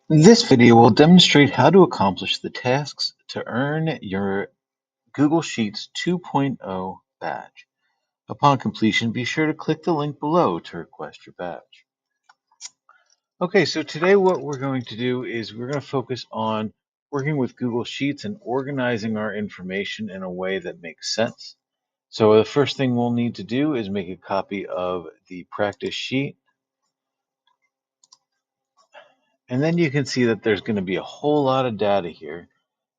This video will demonstrate how to accomplish the tasks to earn your Google Sheets 2.0 badge. Upon completion, be sure to click the link below to request your badge. Okay, so today what we're going to do is we're going to focus on working with Google Sheets and organizing our information in a way that makes sense. So the first thing we'll need to do is make a copy of the practice sheet. And then you can see that there's going to be a whole lot of data here.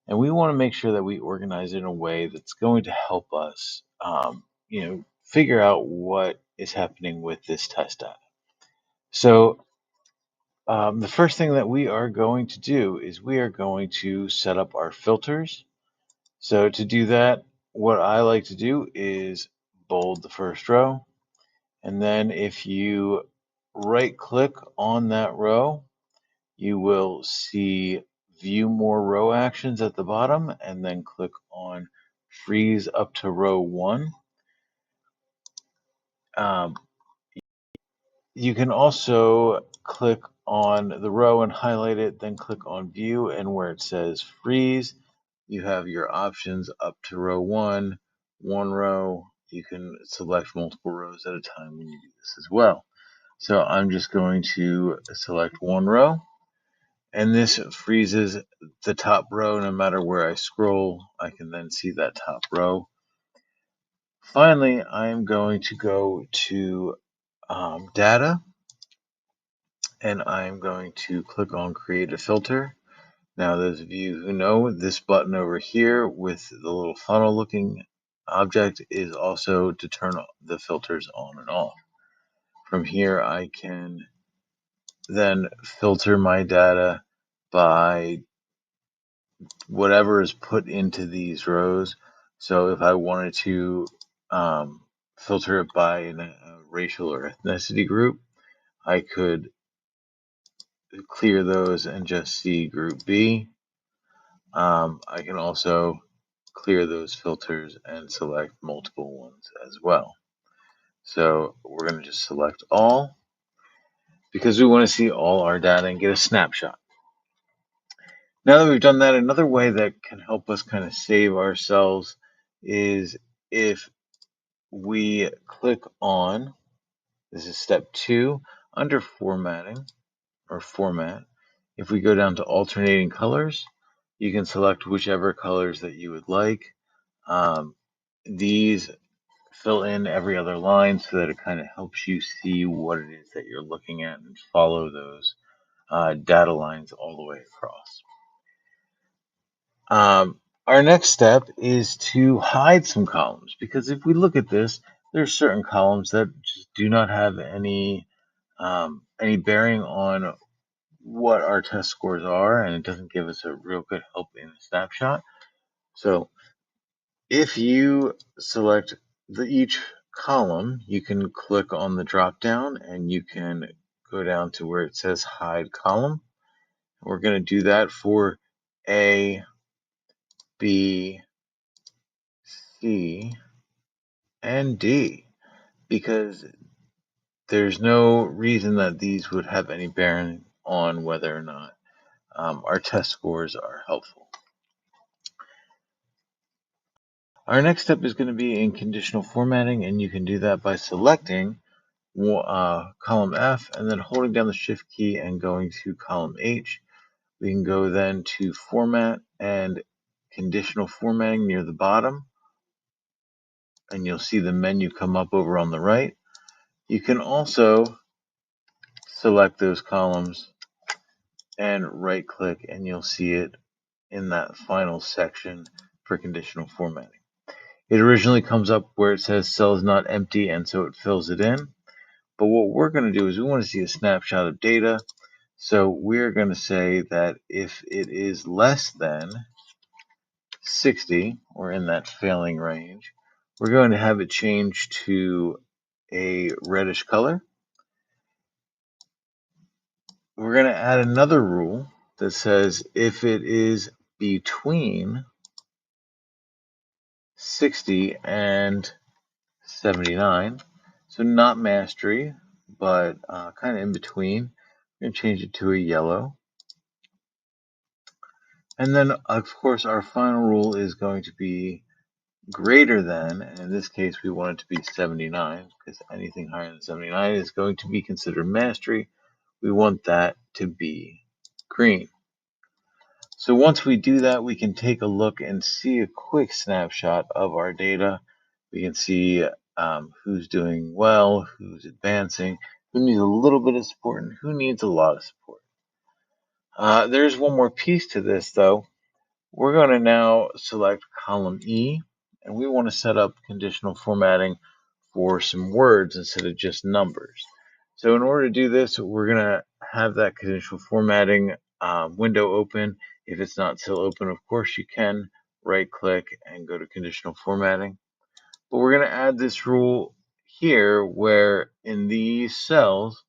And we want to make sure that we organize it in a way that's going to help us, figure out what is happening with this test data. So the first thing that we are going to do is we are going to set up our filters. So to do that, what I like to do is bold the first row. And then if you right click on that row, you will see view more row actions at the bottom and then click on freeze up to row 1. Um, you can also click on the row and highlight it, then click on view, and where it says freeze, you have your options up to row 1, one row. You can select multiple rows at a time when you do this as well. So I'm just going to select one row. And this freezes the top row. No matter where I scroll, I can then see that top row. Finally, I'm going to go to data, and I'm going to click on create a filter. Now, those of you who know, this button over here with the little funnel looking object is also to turn the filters on and off. From here, I can then filter my data by whatever is put into these rows. So if I wanted to filter it by a racial or ethnicity group, I could clear those and just see group B. I can also clear those filters and select multiple ones as well. So we're going to just select all because we want to see all our data and get a snapshot. Now that we've done that, another way that can help us kind of save ourselves is if we click on, this is step 2, under formatting or format. If we go down to alternating colors, you can select whichever colors that you would like. These fill in every other line so that it kind of helps you see what it is that you're looking at and follow those data lines all the way across. Our next step is to hide some columns, because if we look at this, there's certain columns that just do not have any bearing on what our test scores are, and it doesn't give us a real good help in a snapshot. So if you select each column, you can click on the drop down and you can go down to where it says hide column. We're going to do that for A, B, C, and D, because there's no reason that these would have any bearing on whether or not our test scores are helpful. Our next step is going to be in conditional formatting, and you can do that by selecting column F and then holding down the shift key and going to column H. We can go then to format and conditional formatting near the bottom, and you'll see the menu come up over on the right. You can also select those columns and right click, and you'll see it in that final section for conditional formatting. It originally comes up where it says cell is not empty, and so it fills it in. But what we're going to do is we want to see a snapshot of data. So we're going to say that if it is less than 60, or in that failing range, we're going to have it change to a reddish color. We're going to add another rule that says if it is between 60 and 79, so not mastery, but kind of in between, we're going to change it to a yellow. And then, of course, our final rule is going to be greater than, and in this case, we want it to be 79, because anything higher than 79 is going to be considered mastery. We want that to be green. So once we do that, we can take a look and see a quick snapshot of our data. We can see who's doing well, who's advancing, who needs a little bit of support, and who needs a lot of support. There's one more piece to this, though. We're going to now select column E, and we want to set up conditional formatting for some words instead of just numbers. So in order to do this, we're going to have that conditional formatting window open. If it's not still open, of course, you can right-click and go to conditional formatting. But we're going to add this rule here where in these cells,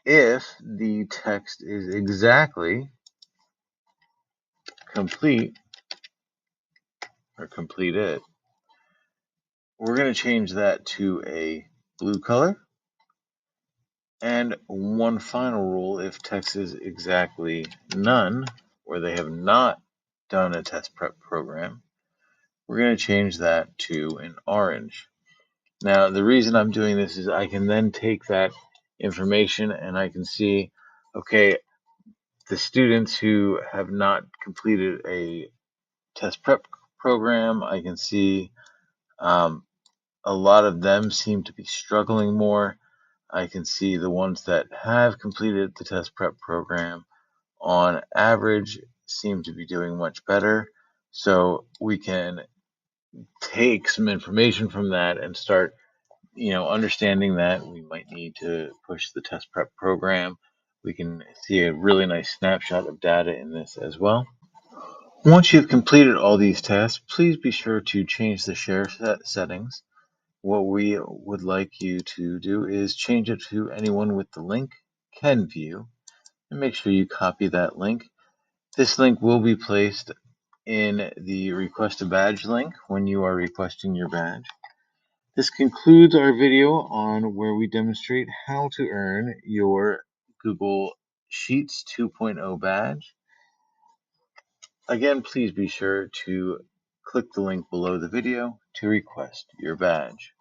if the text is exactly complete or completed, we're going to change that to a blue color. And one final rule, if text is exactly none, where they have not done a test prep program, we're going to change that to an orange. Now, the reason I'm doing this is I can then take that information and I can see, okay, the students who have not completed a test prep program, I can see a lot of them seem to be struggling more. I can see the ones that have completed the test prep program on average seem to be doing much better. So we can take some information from that and start, understanding that we might need to push the test prep program. We can see a really nice snapshot of data in this as well. Once you've completed all these tasks, please be sure to change the share settings. What we would like you to do is change it to anyone with the link can view, and make sure you copy that link. This link will be placed in the request a badge link when you are requesting your badge. This concludes our video on where we demonstrate how to earn your Google Sheets 2.0 badge. Again, please be sure to click the link below the video to request your badge.